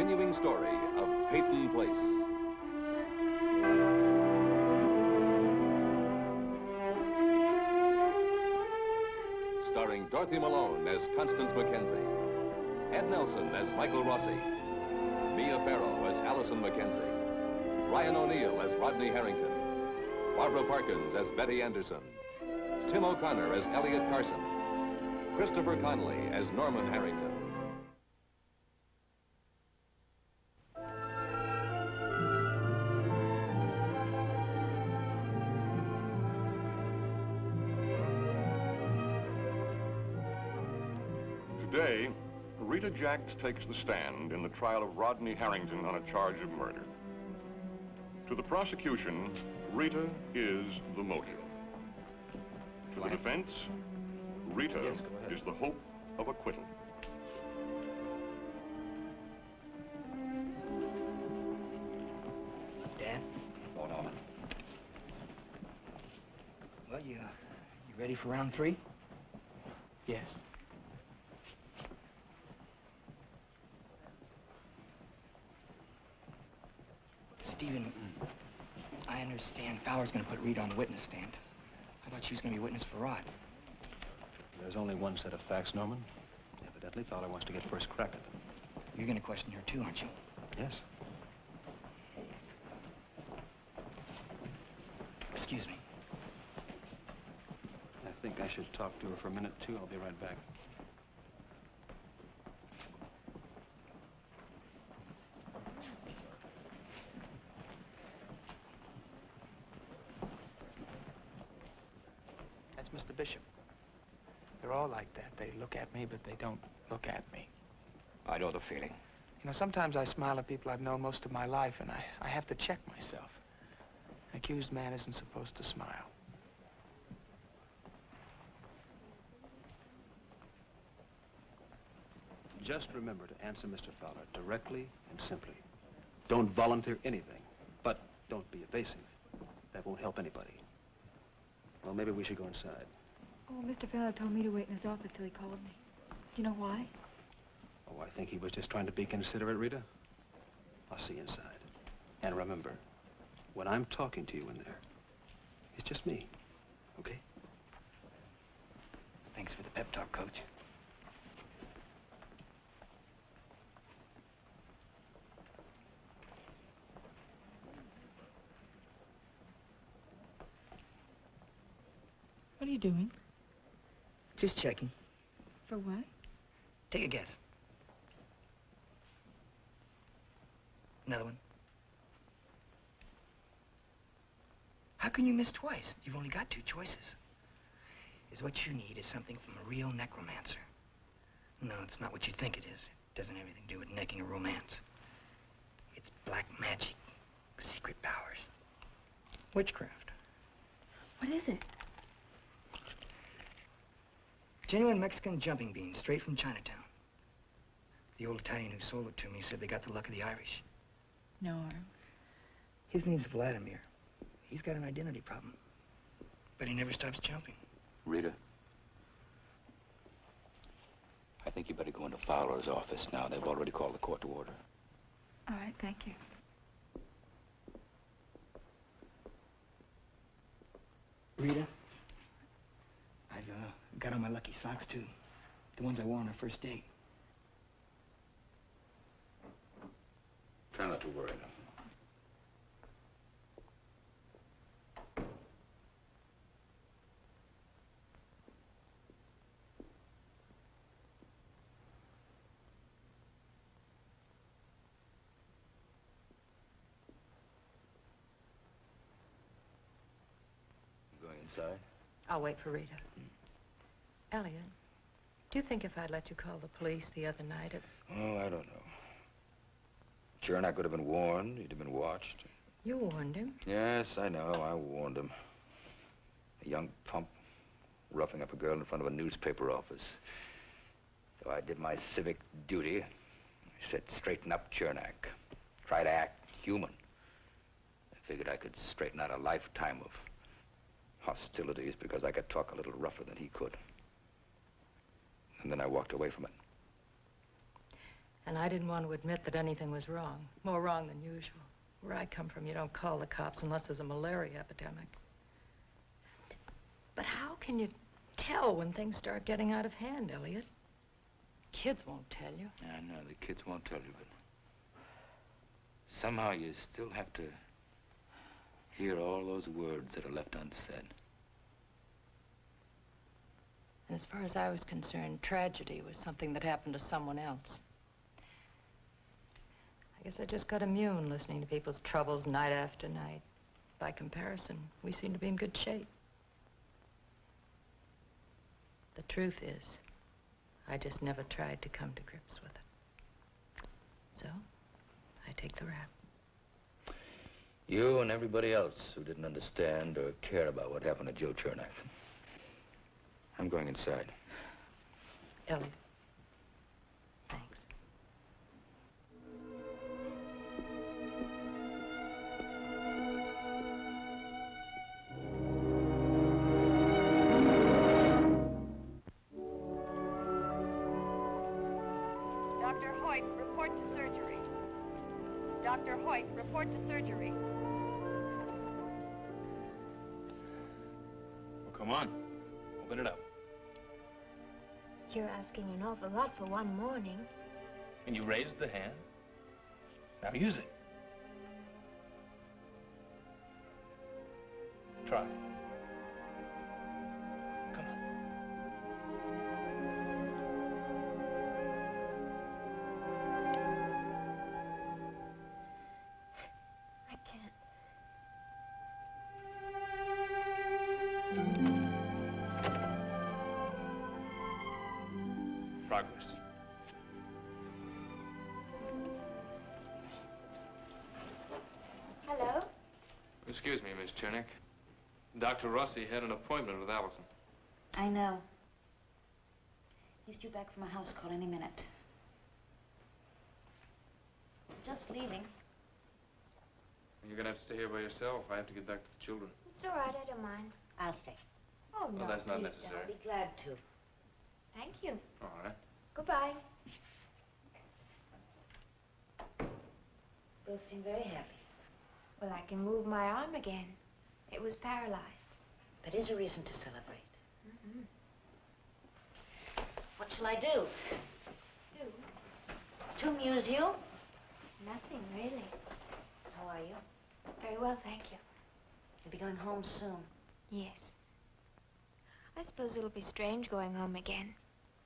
continuing story of Peyton Place. Starring Dorothy Malone as Constance Mackenzie, Ed Nelson as Michael Rossi, Mia Farrow as Allison Mackenzie, Brian O'Neill as Rodney Harrington, Barbara Parkins as Betty Anderson, Tim O'Connor as Elliot Carson, Christopher Conley as Norman Harrington. Today, Rita Jacks takes the stand in the trial of Rodney Harrington on a charge of murder. To the prosecution, Rita is the motive. To the defense, Rita is the hope of acquittal. Dad? Oh, Norman. Well, you ready for round 3? Yes. Stephen, I understand Fowler's going to put Rita on the witness stand. I thought she was going to be witness for Rod. There's only one set of facts, Norman. Evidently, Fowler wants to get first crack at them. You're going to question her too, aren't you? Yes. Excuse me. I think I should talk to her for a minute, too. I'll be right back. That's Mr. Bishop. They're all like that. They look at me, but they don't look at me. I know the feeling. You know, sometimes I smile at people I've known most of my life, and I have to check myself. An accused man isn't supposed to smile. Just remember to answer Mr. Fowler directly and simply. Don't volunteer anything, but don't be evasive. That won't help anybody. Well, maybe we should go inside. Oh, Mr. Fowler told me to wait in his office till he called me. Do you know why? Oh, I think he was just trying to be considerate, Rita. I'll see you inside. And remember, when I'm talking to you in there, it's just me, okay? Thanks for the pep talk, Coach. What are you doing? Just checking. For what? Take a guess. Another one. How can you miss twice? You've only got 2 choices. Is what you need is something from a real necromancer. No, it's not what you think it is. It doesn't have anything to do with necking or romance. It's black magic, secret powers, witchcraft. What is it? Genuine Mexican jumping beans, straight from Chinatown. The old Italian who sold it to me said they got the luck of the Irish. Norm. His name's Vladimir. He's got an identity problem, but he never stops jumping. Rita, I think you better go into Fowler's office now. They've already called the court to order. All right, thank you. Rita, I've got on my lucky socks, too. The ones I wore on our first date. Try not to worry now. Going inside? I'll wait for Rita. Elliot, do you think if I'd let you call the police the other night, Oh, I don't know. Chernak would have been warned. He'd have been watched. You warned him? Yes, I know. I warned him. A young pump roughing up a girl in front of a newspaper office. So I did my civic duty. I said, straighten up, Chernak. Try to act human. I figured I could straighten out a lifetime of hostilities because I could talk a little rougher than he could. And then I walked away from it. And I didn't want to admit that anything was wrong. More wrong than usual. Where I come from, you don't call the cops unless there's a malaria epidemic. But how can you tell when things start getting out of hand, Elliot? Kids won't tell you. I know, the kids won't tell you, but somehow you still have to hear all those words that are left unsaid. And as far as I was concerned, tragedy was something that happened to someone else. I guess I just got immune listening to people's troubles night after night. By comparison, we seem to be in good shape. The truth is, I just never tried to come to grips with it. So, I take the rap. You and everybody else who didn't understand or care about what happened to Joe Chernak. I'm going inside. Elliot. Thanks. Dr. Hoyt, report to surgery. Dr. Hoyt, report to surgery. Well, come on. Open it up. You're asking an awful lot for one morning. And you raised the hand. Now use it. Try. Come on. I can't. Progress. Hello? Excuse me, Miss Chernak. Dr. Rossi had an appointment with Allison. I know. He's due back from a house call any minute. He's just leaving. You're gonna have to stay here by yourself. I have to get back to the children. It's all right, I don't mind. I'll stay. Oh, no, Well, that's not please necessary. I'll be glad to. Thank you. All right. Goodbye. Both seem very happy. Well, I can move my arm again. It was paralyzed. That is a reason to celebrate. Mm-hmm. What shall I do? To amuse you? Nothing, really. How are you? Very well, thank you. You'll be going home soon. Yes. I suppose it'll be strange going home again.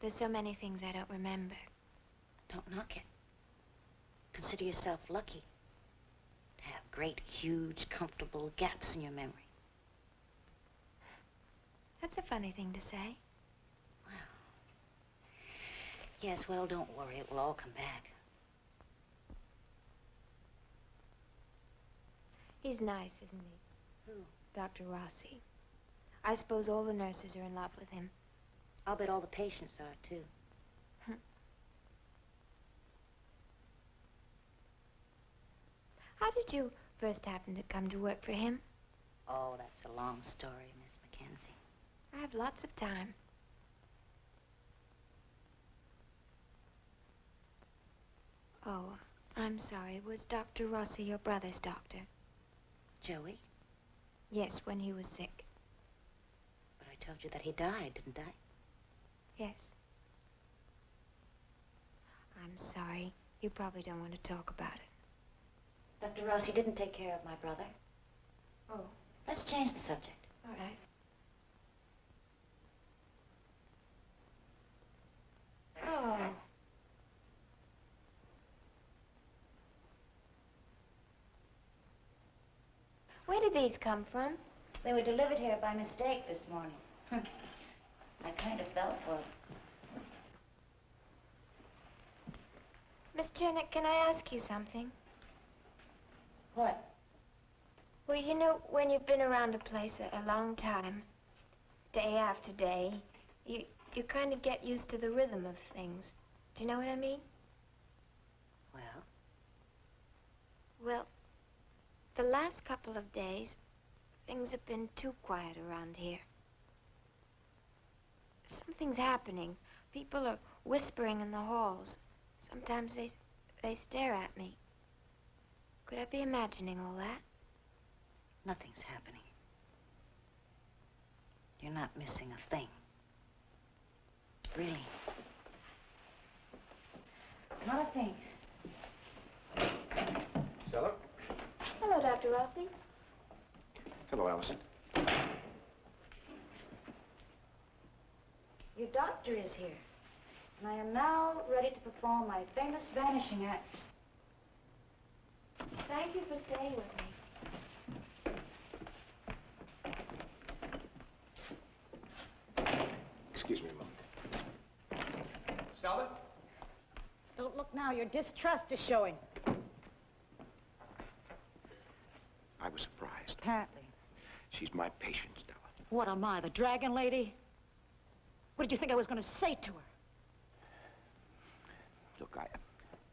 There's so many things I don't remember. Don't knock it. Consider yourself lucky to have great, huge, comfortable gaps in your memory. That's a funny thing to say. Well, yes, well, don't worry. It will all come back. He's nice, isn't he? Who? Dr. Rossi. I suppose all the nurses are in love with him. I'll bet all the patients are, too. How did you first happen to come to work for him? Oh, that's a long story, Miss Mackenzie. I have lots of time. Oh, I'm sorry. Was Dr. Rossi your brother's doctor? Joey? Yes, when he was sick. But I told you that he died, didn't I? Yes. I'm sorry. You probably don't want to talk about it. Dr. Rossi didn't take care of my brother. Oh. Let's change the subject. All right. Oh. Where did these come from? They were delivered here by mistake this morning. I kind of fell for it. Miss Chernak, can I ask you something? What? Well, you know, when you've been around a place a long time, day after day, you kind of get used to the rhythm of things. Do you know what I mean? Well? Well, the last couple of days, things have been too quiet around here. Something's happening. People are whispering in the halls. Sometimes they stare at me. Could I be imagining all that? Nothing's happening. You're not missing a thing. Really. Not a thing. Stella? Hello, Dr. Rossi. Hello, Allison. Your doctor is here. And I am now ready to perform my famous vanishing act. Thank you for staying with me. Excuse me a moment. Stella? Don't look now. Your distrust is showing. I was surprised. Apparently. She's my patient, Stella. What am I, the dragon lady? What did you think I was going to say to her? Look,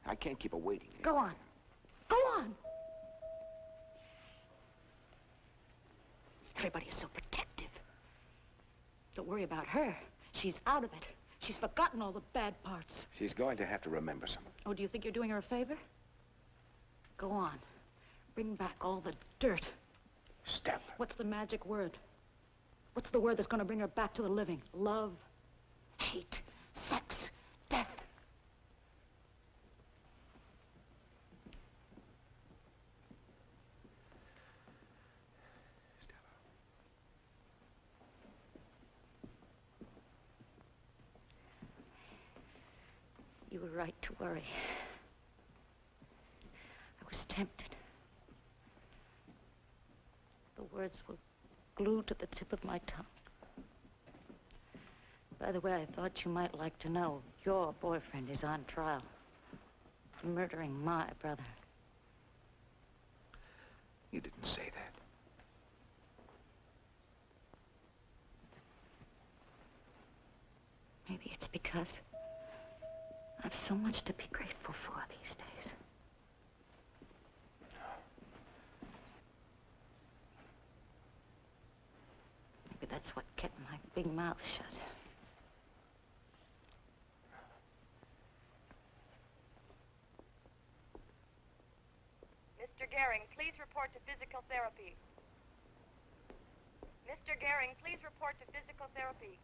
I can't keep her waiting. Go on. Go on. Everybody is so protective. Don't worry about her. She's out of it. She's forgotten all the bad parts. She's going to have to remember something. Oh, do you think you're doing her a favor? Go on. Bring back all the dirt. Stella. What's the magic word? What's the word that's going to bring her back to the living? Love, hate, sex, death. You were right to worry. I was tempted. The words were glued to the tip of my tongue. By the way, I thought you might like to know your boyfriend is on trial for murdering my brother. You didn't say that. Maybe it's because I've so much to be grateful for these days. Maybe that's what kept my big mouth shut. Mr. Gehring, please report to physical therapy. Mr. Gehring, please report to physical therapy.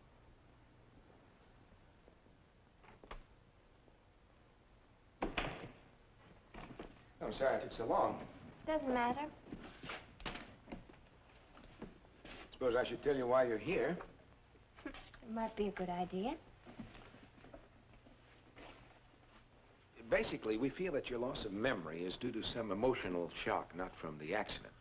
I'm sorry it took so long. Doesn't matter. Suppose I should tell you why you're here. It might be a good idea. Basically, we feel that your loss of memory is due to some emotional shock, not from the accident.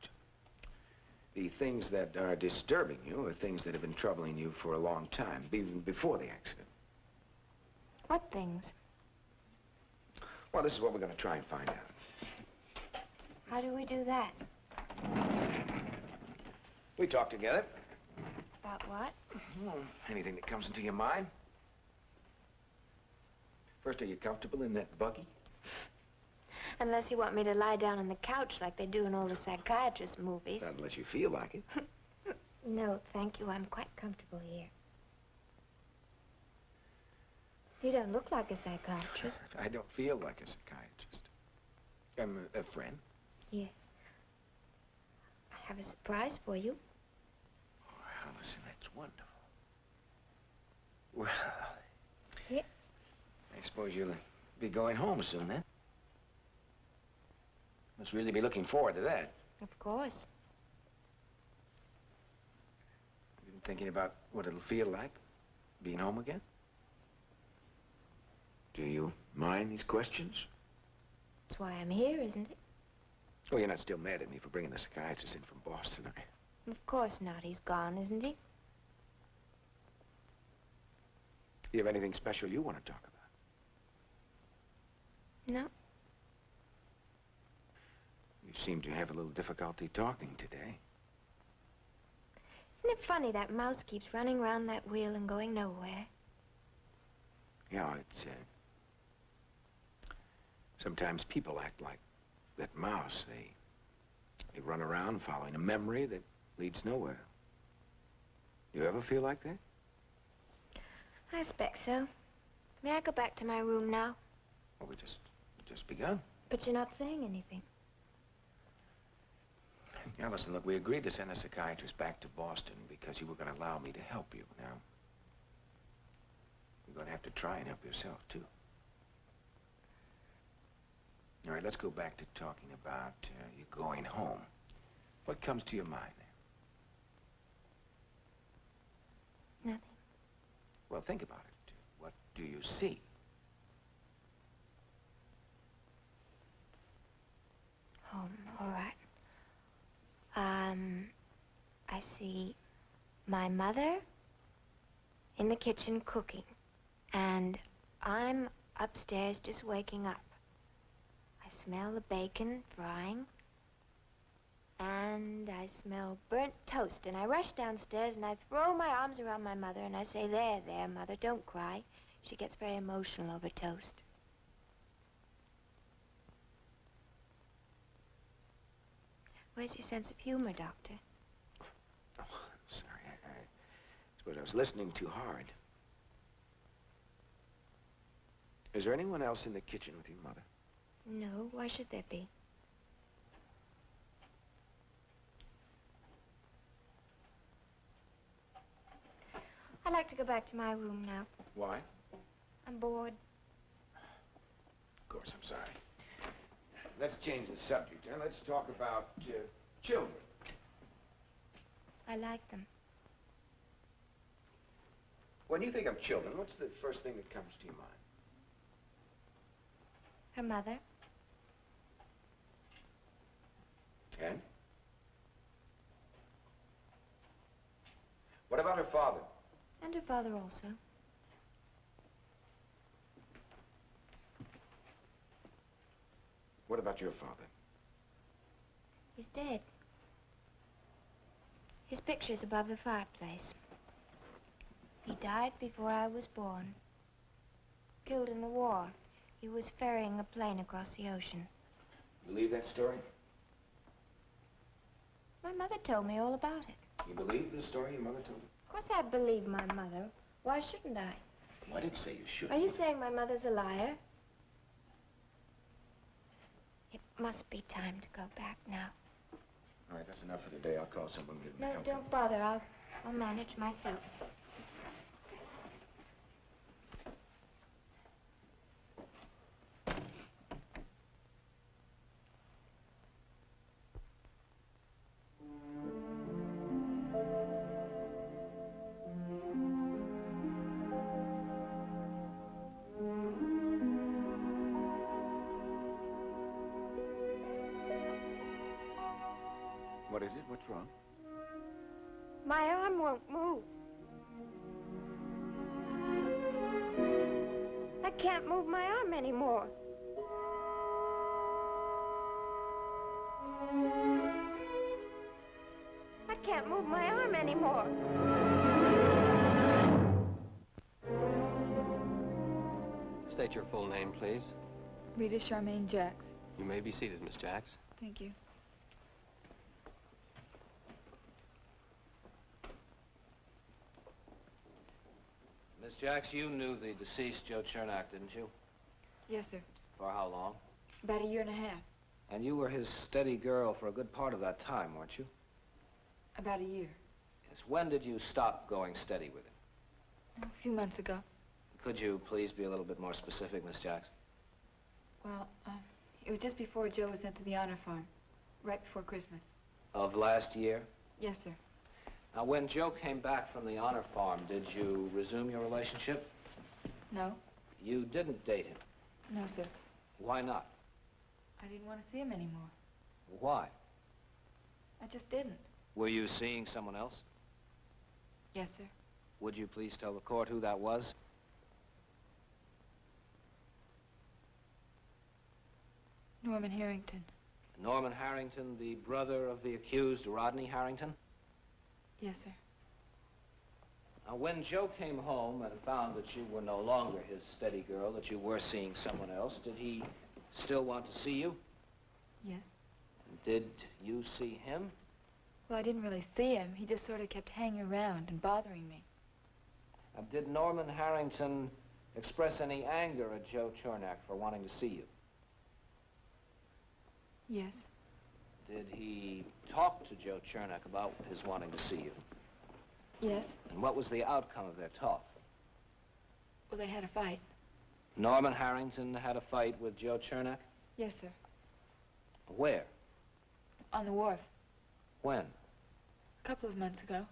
The things that are disturbing you are things that have been troubling you for a long time, even before the accident. What things? Well, this is what we're going to try and find out. How do we do that? We talk together. About what? Well, anything that comes into your mind. First, are you comfortable in that buggy? Unless you want me to lie down on the couch like they do in all the psychiatrist movies. Not unless you feel like it. No, thank you. I'm quite comfortable here. You don't look like a psychiatrist. I don't feel like a psychiatrist. I'm a friend. Yes. I have a surprise for you. Oh, Allison, that's wonderful. Well, Yeah. I suppose you'll be going home soon, then? Must really be looking forward to that. Of course. You've been thinking about what it'll feel like, being home again? Do you mind these questions? That's why I'm here, isn't it? Oh, you're not still mad at me for bringing the psychiatrist in from Boston, are you? Of course not. He's gone, isn't he? Do you have anything special you want to talk about? No. You seem to have a little difficulty talking today. Isn't it funny that mouse keeps running around that wheel and going nowhere? Yeah, it's, sometimes people act like that mouse. They run around following a memory that leads nowhere. You ever feel like that? I expect so. May I go back to my room now? Well, we just begun. But you're not saying anything. Now, listen, look, we agreed to send a psychiatrist back to Boston because you were going to allow me to help you. Now, you're going to have to try and help yourself, too. All right, let's go back to talking about you going home. What comes to your mind now? Nothing. Well, think about it. What do you see? Home, all right. I see my mother in the kitchen cooking, and I'm upstairs just waking up. I smell the bacon frying, and I smell burnt toast, and I rush downstairs, and I throw my arms around my mother, and I say, there, Mother, don't cry. She gets very emotional over toast. Where's your sense of humor, Doctor? Oh, I'm sorry. I suppose I was listening too hard. Is there anyone else in the kitchen with you, Mother? No, why should there be? I'd like to go back to my room now. Why? I'm bored. Of course, I'm sorry. Let's change the subject, and let's talk about children. I like them. When you think of children, what's the first thing that comes to your mind? Her mother. And? What about her father? And her father also. What about your father? He's dead. His picture's above the fireplace. He died before I was born. Killed in the war. He was ferrying a plane across the ocean. Believe that story? My mother told me all about it. You believe the story your mother told you? Of course I believe my mother. Why shouldn't I? Well, I didn't say you should. Are you saying my mother's a liar? It must be time to go back now. All right, that's enough for today. I'll call someone and give them No, help. don't bother. I'll manage myself. What is it? What's wrong? My arm won't move. I can't move my arm anymore. I can't move my arm anymore. State your full name, please. Rita Charmaine Jacks. You may be seated, Miss Jacks. Thank you. Miss Jacks, you knew the deceased Joe Chernak, didn't you? Yes, sir. For how long? About a year and a half. And you were his steady girl for a good part of that time, weren't you? About a year. Yes. When did you stop going steady with him? A few months ago. Could you please be a little bit more specific, Miss Jacks? Well, it was just before Joe was sent to the honor farm. Right before Christmas. Of last year? Yes, sir. Now, when Joe came back from the honor farm, did you resume your relationship? No. You didn't date him. No, sir. Why not? I didn't want to see him anymore. Why? I just didn't. Were you seeing someone else? Yes, sir. Would you please tell the court who that was? Norman Harrington. Norman Harrington, the brother of the accused Rodney Harrington? Yes, sir. Now, when Joe came home and found that you were no longer his steady girl, that you were seeing someone else, did he still want to see you? Yes. Did you see him? Well, I didn't really see him. He just sort of kept hanging around and bothering me. Did Norman Harrington express any anger at Joe Chernak for wanting to see you? Yes. Did he talk to Joe Chernak about his wanting to see you? Yes. And what was the outcome of their talk? Well, they had a fight. Norman Harrington had a fight with Joe Chernak? Yes, sir. Where? On the wharf. When? A couple of months ago.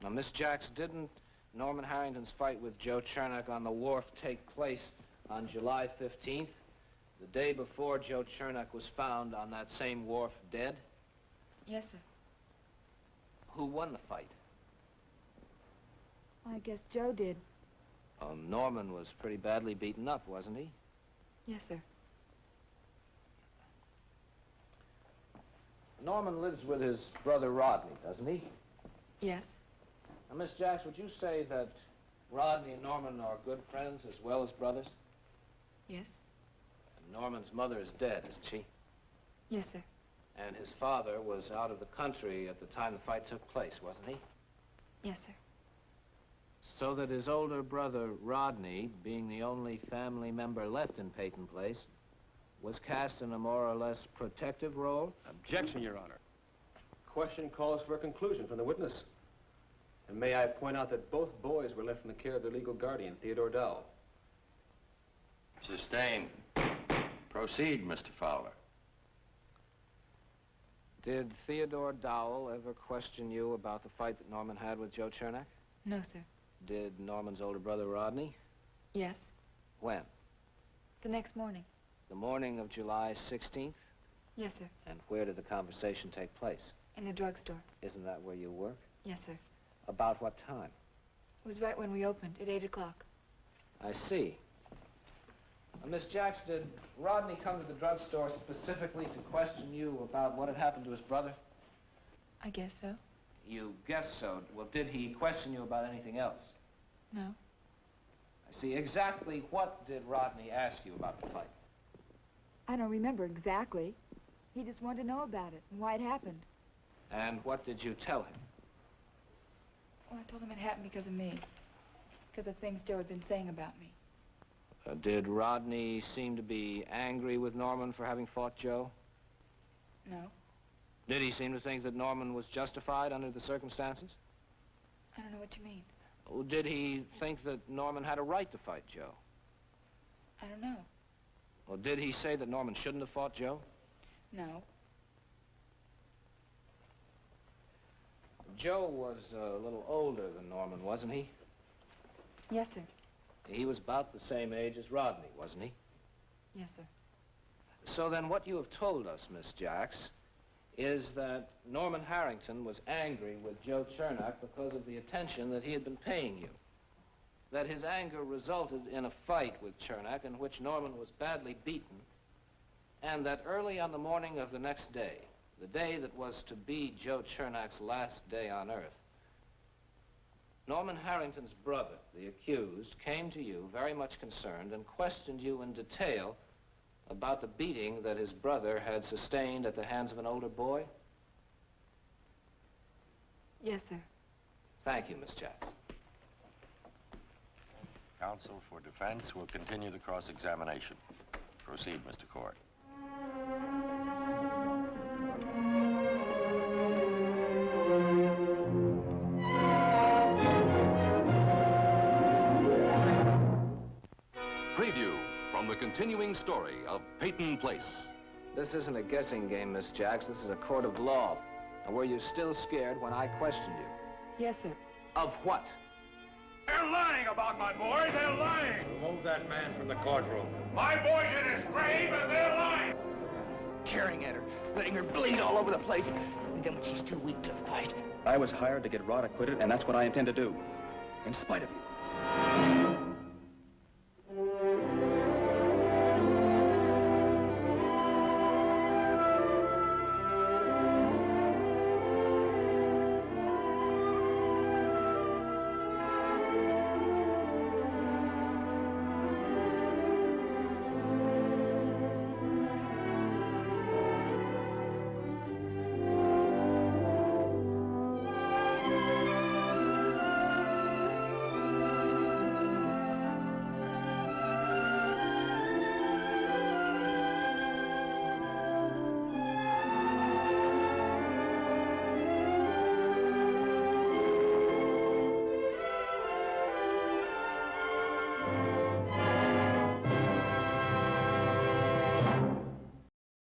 Now, Miss Jacks, didn't Norman Harrington's fight with Joe Chernak on the wharf take place on July 15th, the day before Joe Chernak was found on that same wharf dead? Yes, sir. Who won the fight? I guess Joe did. Norman was pretty badly beaten up, wasn't he? Yes, sir. Norman lives with his brother Rodney, doesn't he? Yes. Now, Miss Jacks, would you say that Rodney and Norman are good friends as well as brothers? Yes. And Norman's mother is dead, isn't she? Yes, sir. And his father was out of the country at the time the fight took place, wasn't he? Yes, sir. So that his older brother, Rodney, being the only family member left in Peyton Place, was cast in a more or less protective role? Objection, Your Honor. Question calls for a conclusion from the witness. And may I point out that both boys were left in the care of their legal guardian, Theodore Dowell. Sustained. Proceed, Mr. Fowler. Did Theodore Dowell ever question you about the fight that Norman had with Joe Chernak? No, sir. Did Norman's older brother, Rodney? Yes. When? The next morning. The morning of July 16th? Yes, sir. And where did the conversation take place? In the drugstore. Isn't that where you work? Yes, sir. About what time? It was right when we opened, at 8 o'clock. I see. Miss Jacks, did Rodney come to the drugstore specifically to question you about what had happened to his brother? I guess so. You guess so. Well, did he question you about anything else? No. I see. Exactly what did Rodney ask you about the fight? I don't remember exactly. He just wanted to know about it and why it happened. And what did you tell him? Well, I told him it happened because of me. Because of things Joe had been saying about me. Did Rodney seem to be angry with Norman for having fought Joe? No. Did he seem to think that Norman was justified under the circumstances? I don't know what you mean. Oh, did he think that Norman had a right to fight Joe? I don't know. Well, did he say that Norman shouldn't have fought Joe? No. Joe was a little older than Norman, wasn't he? Yes, sir. He was about the same age as Rodney, wasn't he? Yes, sir. So then what you have told us, Miss Jacks, is that Norman Harrington was angry with Joe Chernak because of the attention that he had been paying you. That his anger resulted in a fight with Chernak in which Norman was badly beaten, and that early on the morning of the next day, the day that was to be Joe Chernak's last day on Earth, Norman Harrington's brother, the accused, came to you very much concerned and questioned you in detail about the beating that his brother had sustained at the hands of an older boy? Yes, sir. Thank you, Miss Jacks. Counsel for defense will continue the cross-examination. Proceed, Mr. Court. Preview from the continuing story of Peyton Place. This isn't a guessing game, Miss Jacks. This is a court of law. And were you still scared when I questioned you? Yes, sir. Of what? They're lying about my boy. They're lying. Remove that man from the courtroom. My boy's in his grave, and they're lying. Tearing at her, letting her bleed all over the place. And then when she's too weak to fight. I was hired to get Rod acquitted, and that's what I intend to do. In spite of you.